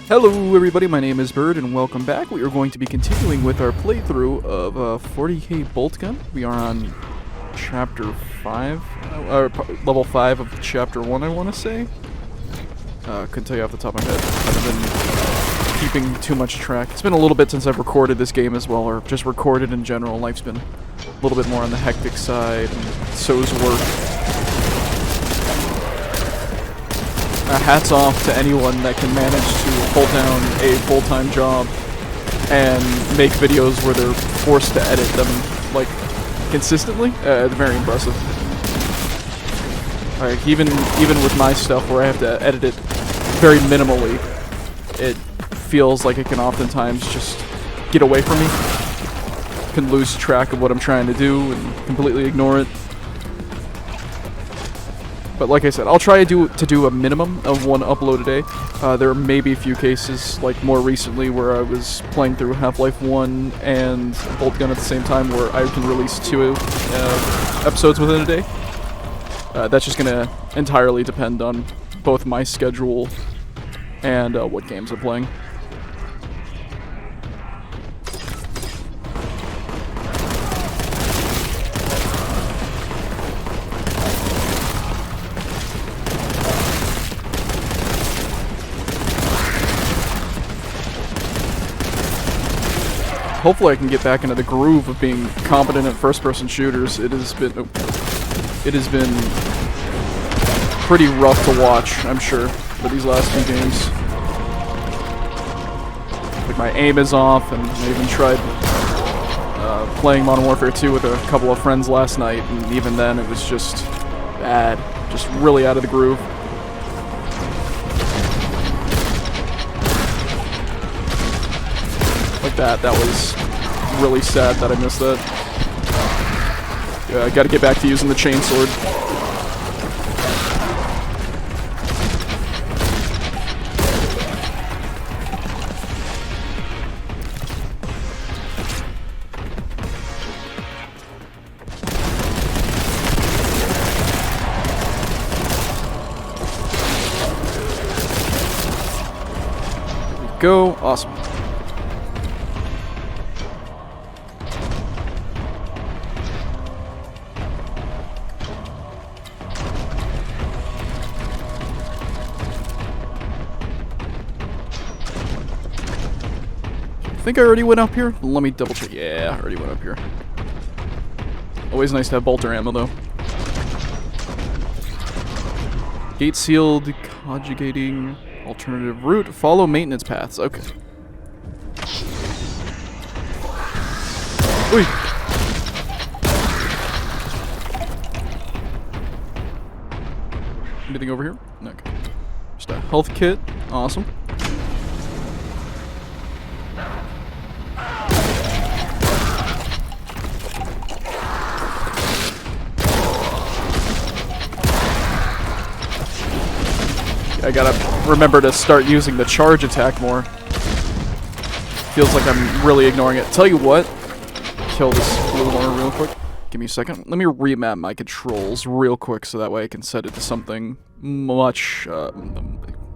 Hello everybody, my name is Burd and welcome back. We are going to be continuing with our playthrough of 40K Boltgun. We are on chapter 5, or level 5 of chapter 1 I want to say. Couldn't tell you off the top of my head. I haven't been keeping too much track. It's been a little bit since I've recorded this game as well, or just recorded in general. Life's been a little bit more on the hectic side, and so's work. Hats off to anyone that can manage to hold down a full-time job and make videos where they're forced to edit them, like, consistently. It's very impressive. Like, even with my stuff where I have to edit it very minimally, it feels like it can oftentimes just get away from me. I can lose track of what I'm trying to do and completely ignore it. But like I said, I'll try to do a minimum of one upload a day. There may be a few cases, like more recently, where I was playing through Half-Life 1 and Boltgun at the same time, where I can release 2 episodes within a day. That's just going to entirely depend on both my schedule and what games I'm playing. Hopefully I can get back into the groove of being competent at first-person shooters. It has been pretty rough to watch, I'm sure, for these last few games. Like, my aim is off, and I even tried playing Modern Warfare 2 with a couple of friends last night, and even then it was just bad. Just really out of the groove. That was really sad that I missed that. Yeah, I gotta get back to using the chainsword. There we go. Awesome. I think I already went up here. Let me double check. Yeah, I already went up here. Always nice to have bolter ammo, though. Gate sealed, conjugating, alternative route, follow maintenance paths. Okay. Oi! Anything over here? Okay. Just a health kit. Awesome. I gotta remember to start using the charge attack more. Feels like I'm really ignoring it. Tell you what, kill this blue one real quick. Give me a second. Let me remap my controls real quick so that way I can set it to something much,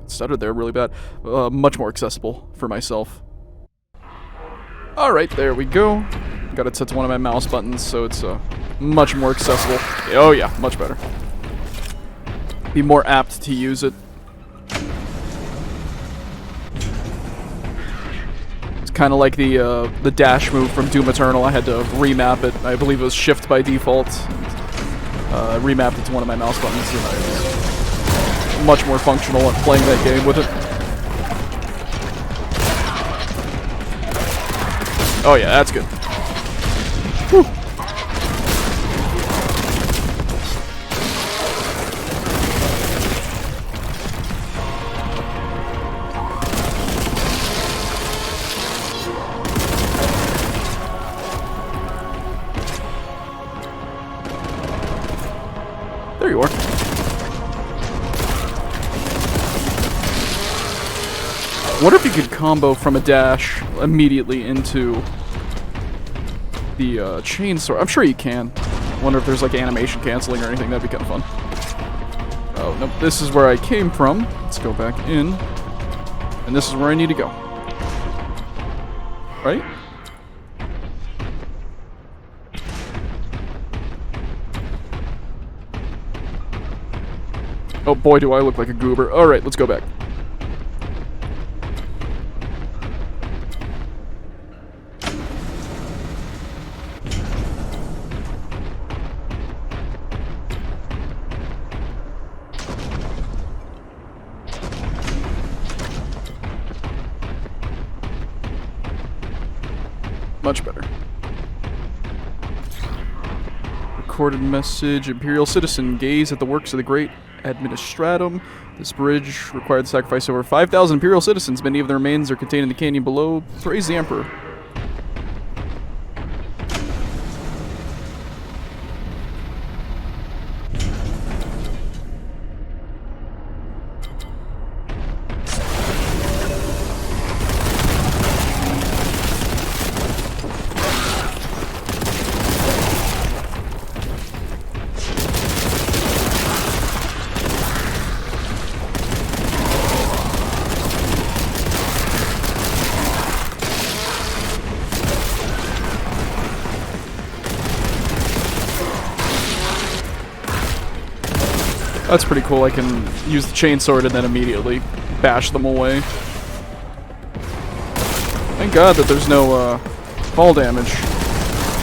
stuttered there really bad, much more accessible for myself. Alright, there we go. Got it set to one of my mouse buttons so it's much more accessible. Oh yeah, much better. Be more apt to use it. Kind of like the dash move from Doom Eternal. I had to remap it. I believe it was shift by default. Remapped it to one of my mouse buttons, and I was much more functional at playing that game with it. Oh yeah, that's good. Whew. There you are. Wonder if you could combo from a dash immediately into the chainsaw. I'm sure you can. Wonder if there's like animation canceling or anything. That'd be kind of fun. Oh, nope. This is where I came from. Let's go back in. And this is where I need to go. Right? Oh boy, do I look like a goober. Alright, let's go back. Much better. Recorded message. Imperial citizen, gaze at the works of the great administratum. This bridge required the sacrifice of over 5,000 Imperial citizens. Many of their remains are contained in the canyon below. Praise the Emperor. That's pretty cool. I can use the chainsword and then immediately bash them away. Thank God that there's no fall damage.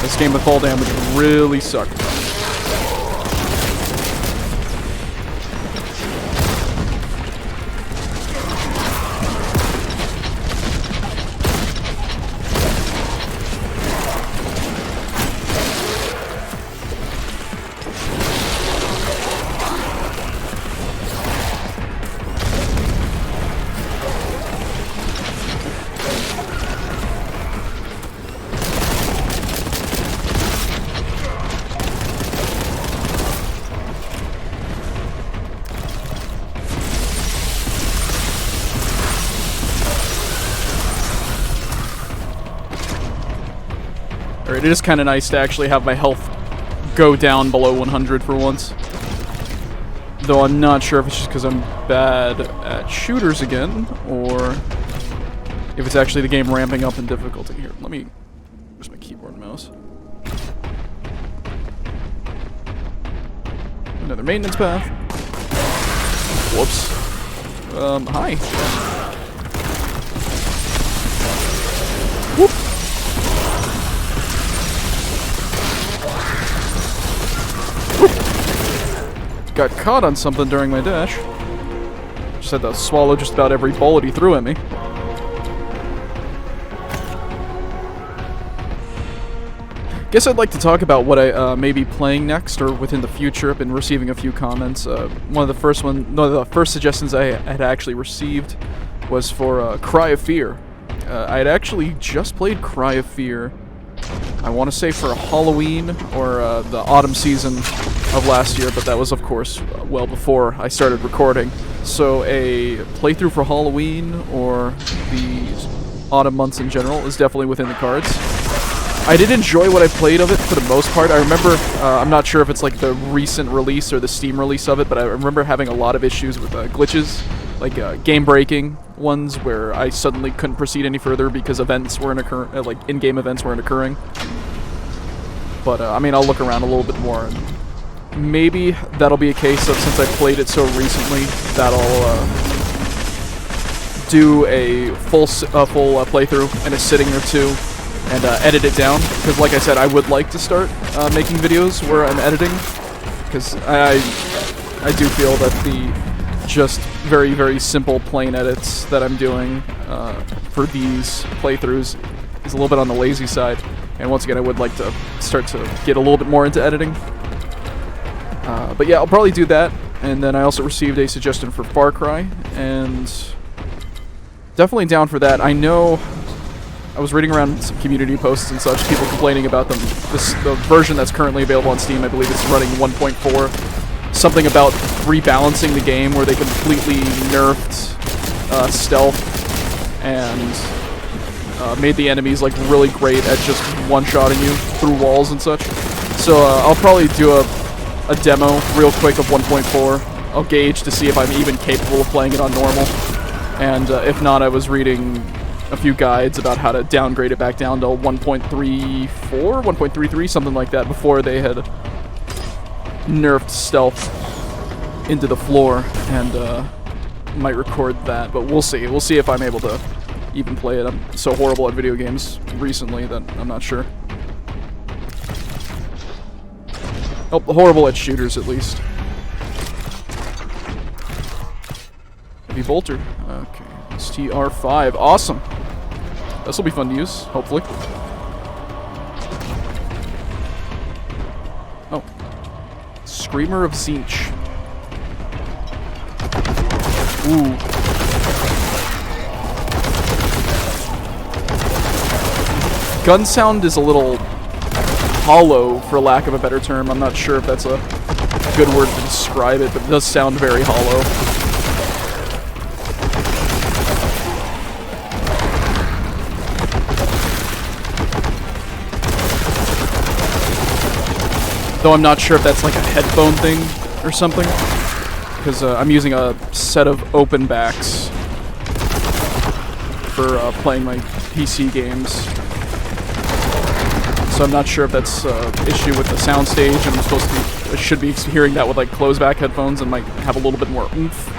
This game with fall damage really sucked. Alright, it is kind of nice to actually have my health go down below 100 for once. Though I'm not sure if it's just because I'm bad at shooters again, or if it's actually the game ramping up in difficulty. Here, let me... Where's my keyboard and mouse? Another maintenance path. Whoops. Hi. Whoop. Got caught on something during my dash. Just had to swallow just about every bullet he threw at me. Guess I'd like to talk about what I may be playing next or within the future. I've been receiving a few comments. One of the first suggestions I had actually received was for Cry of Fear. I had actually just played Cry of Fear. I want to say for Halloween or the autumn season of last year, but that was, of course, well before I started recording. So a playthrough for Halloween or the autumn months in general is definitely within the cards. I did enjoy what I played of it for the most part. I remember, I'm not sure if it's like the recent release or the Steam release of it, but I remember having a lot of issues with glitches, like game-breaking ones where I suddenly couldn't proceed any further because events weren't occurring, like in-game events weren't occurring. But I mean, I'll look around a little bit more. And maybe that'll be a case of, since I played it so recently, that I'll do a full playthrough in a sitting or two and edit it down. Because like I said, I would like to start making videos where I'm editing, because I do feel that the just very, very simple plain edits that I'm doing for these playthroughs is a little bit on the lazy side. And once again, I would like to start to get a little bit more into editing. But yeah, I'll probably do that. And then I also received a suggestion for Far Cry, and definitely down for that. I know I was reading around some community posts and such, people complaining about them. The version that's currently available on Steam, I believe it's running 1.4. Something about rebalancing the game where they completely nerfed stealth and made the enemies like really great at just one-shotting you through walls and such. So I'll probably do a demo real quick of 1.4. I'll gauge to see if I'm even capable of playing it on normal. And if not, I was reading a few guides about how to downgrade it back down to 1.34, 1.33, something like that, before they had nerfed stealth into the floor, and might record that, but we'll see. We'll see if I'm able to even play it. I'm so horrible at video games recently that I'm not sure. Oh, horrible at shooters, at least. Heavy bolter. Okay, STR5. Awesome. This will be fun to use, hopefully. Oh. Screamer of Zinch. Ooh. Gun sound is a little hollow, for lack of a better term. I'm not sure if that's a good word to describe it, but it does sound very hollow. Though I'm not sure if that's like a headphone thing or something, because I'm using a set of open backs for playing my PC games. So I'm not sure if that's an issue with the soundstage, and I should be hearing that with like closed back headphones and might have a little bit more oomph.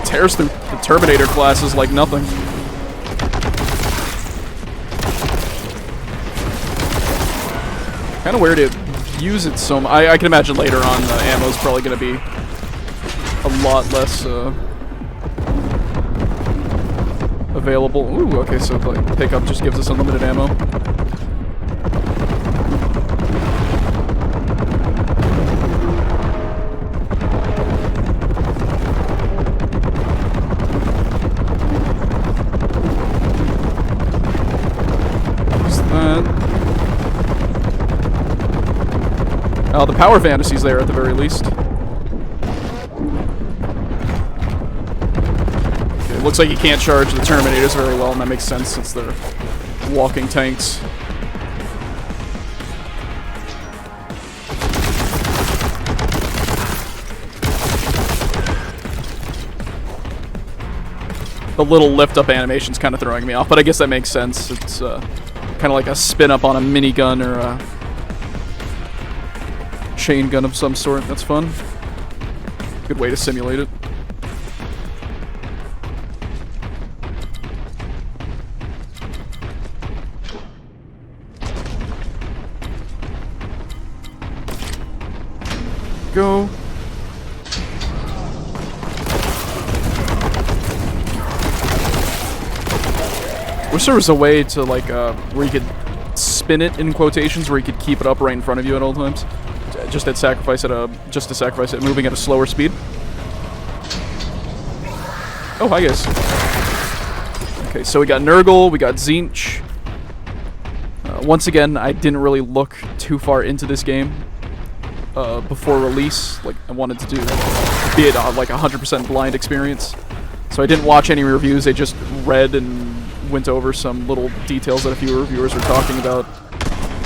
Tears through the Terminator classes like nothing. Kind of weird to use it so much. I can imagine later on the ammo is probably going to be a lot less available. Ooh, okay, so like pickup just gives us unlimited ammo. The power fantasies there at the very least. Okay, it looks like you can't charge the Terminators very well, and that makes sense since they're walking tanks. The little lift-up animation's kind of throwing me off, but I guess that makes sense. It's kind of like a spin-up on a minigun or a chain gun of some sort. That's fun. Good way to simulate it. Go. Wish there was a way to like where you could spin it in quotations, where you could keep it up right in front of you at all times. Just to sacrifice it moving at a slower speed. Oh, hi guys. Okay, so we got Nurgle, we got Zinch. Once again, I didn't really look too far into this game before release. Like, I wanted to be it like 100% blind experience. So I didn't watch any reviews. I just read and went over some little details that a few reviewers were talking about.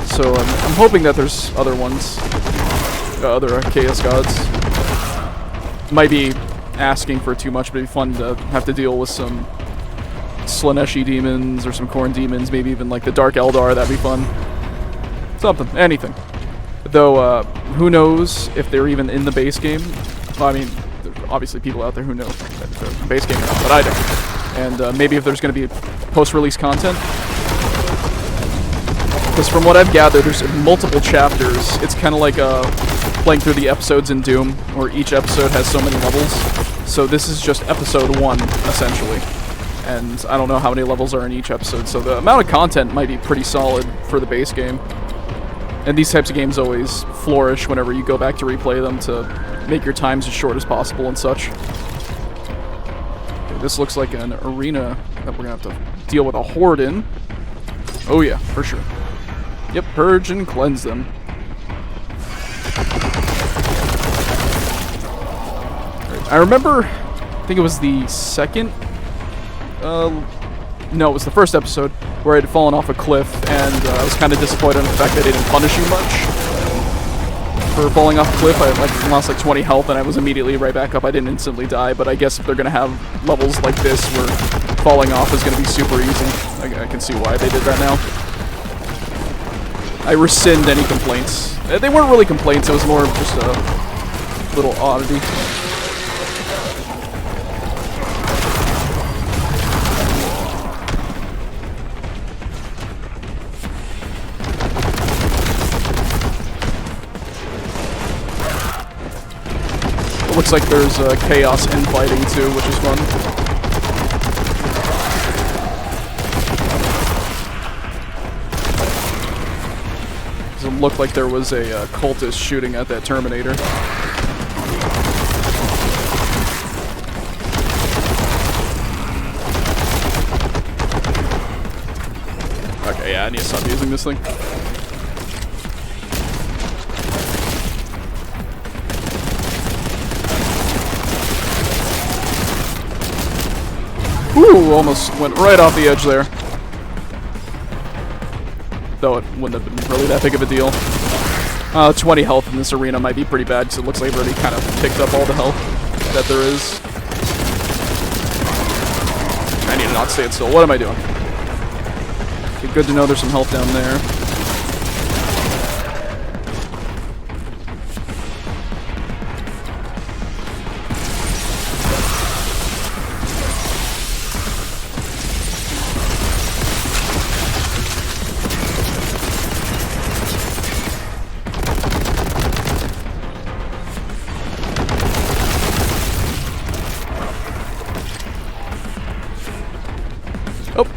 So I'm hoping that there's other ones. Other Chaos Gods. Might be asking for too much, but it'd be fun to have to deal with some Slaneshi demons or some Khorne demons, maybe even like the Dark Eldar. That'd be fun. Something, anything. Though, who knows if they're even in the base game. Well, I mean, there's obviously people out there who know that they're in the base game or not, but I don't. And maybe if there's going to be post-release content. Because from what I've gathered, there's multiple chapters. It's kind of like playing through the episodes in Doom, where each episode has so many levels. So this is just episode 1, essentially. And I don't know how many levels are in each episode, so the amount of content might be pretty solid for the base game. And these types of games always flourish whenever you go back to replay them to make your times as short as possible and such. Okay, this looks like an arena that we're going to have to deal with a horde in. Oh yeah, for sure. Yep, purge and cleanse them. I remember, I think it was the second, no, it was the first episode where I had fallen off a cliff, and I was kind of disappointed in the fact that they didn't punish you much for falling off a cliff. I lost like 20 health, and I was immediately right back up. I didn't instantly die, but I guess if they're going to have levels like this where falling off is going to be super easy, I can see why they did that now. I rescind any complaints. They weren't really complaints, it was more of just a little oddity. It looks like there's chaos infighting too, which is fun. Doesn't look like there was a cultist shooting at that Terminator. Okay, yeah, I need to stop using this thing. Ooh, almost went right off the edge there. Though it wouldn't have been really that big of a deal. 20 health in this arena might be pretty bad, because it looks like I've already kind of picked up all the health that there is. I need to not stay still. What am I doing? Okay, good to know there's some health down there.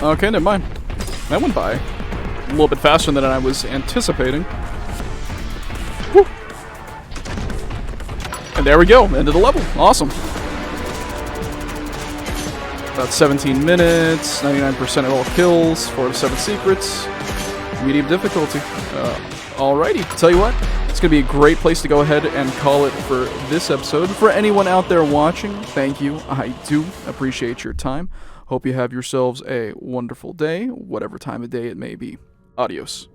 Oh, okay, never mind. That went by a little bit faster than I was anticipating. Woo. And there we go, end of the level. Awesome. About 17 minutes, 99% of all kills, 4 to 7 secrets, medium difficulty. Alrighty, tell you what, it's going to be a great place to go ahead and call it for this episode. For anyone out there watching, thank you. I do appreciate your time. Hope you have yourselves a wonderful day, whatever time of day it may be. Adios.